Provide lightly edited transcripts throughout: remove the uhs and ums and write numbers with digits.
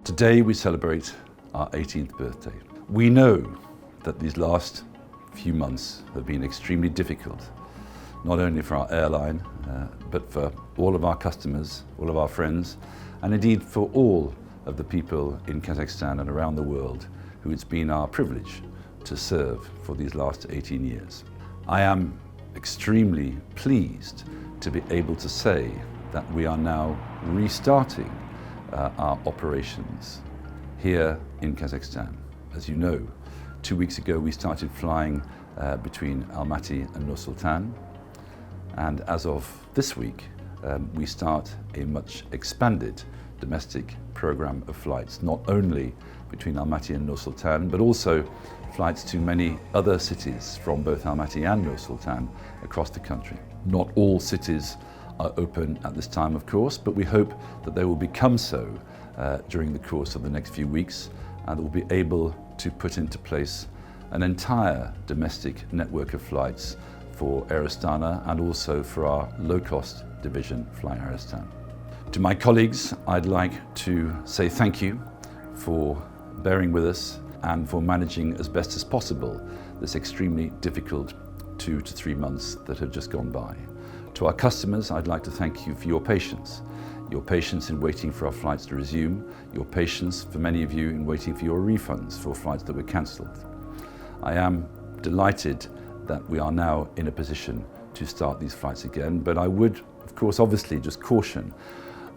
Today we celebrate our 18th birthday. We know that these last few months have been extremely difficult, not only for our airline, but for all of our customers, all of our friends, and indeed for all of the people in Kazakhstan and around the world who it's been our privilege to serve for these last 18 years. I am extremely pleased to be able to say that we are now restarting our operations here in Kazakhstan. As you know, 2 weeks ago we started flying between Almaty and Nur-Sultan, and as of this week we start a much expanded domestic program of flights, not only between Almaty and Nur-Sultan, but also flights to many other cities from both Almaty and Nur-Sultan across the country. Not all cities are open at this time, of course, but we hope that they will become so during the course of the next few weeks, and we'll be able to put into place an entire domestic network of flights for Air Astana and also for our low-cost division, Flying Air Astana. To my colleagues, I'd like to say thank you for bearing with us and for managing as best as possible this extremely difficult 2 to 3 months that have just gone by. To our customers, I'd like to thank you for your patience in waiting for our flights to resume, your patience for many of you in waiting for your refunds for flights that were cancelled. I am delighted that we are now in a position to start these flights again, but I would, of course, obviously just caution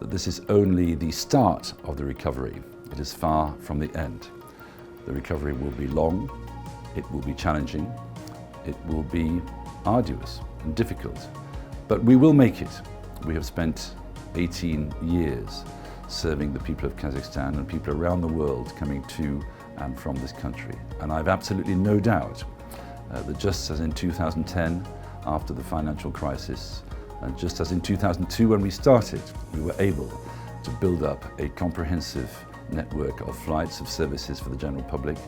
that this is only the start of the recovery. It is far from the end. The recovery will be long, it will be challenging, it will be arduous and difficult, but we will make it. We have spent 18 years serving the people of Kazakhstan and people around the world coming to and from this country. And I've absolutely no doubt that just as in 2010, after the financial crisis, and just as in 2002 when we started, we were able to build up a comprehensive network of flights, of services for the general public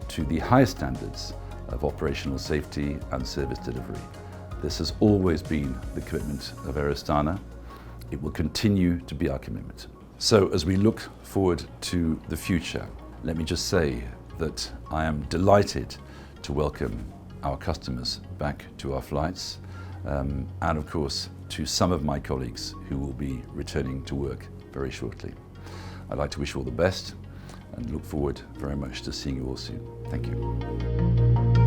to the highest standards of operational safety and service delivery. This has always been the commitment of Air Astana. It will continue to be our commitment. So as we look forward to the future, let me just say that I am delighted to welcome our customers back to our flights, and of course to some of my colleagues who will be returning to work very shortly. I'd like to wish you all the best and look forward very much to seeing you all soon. Thank you.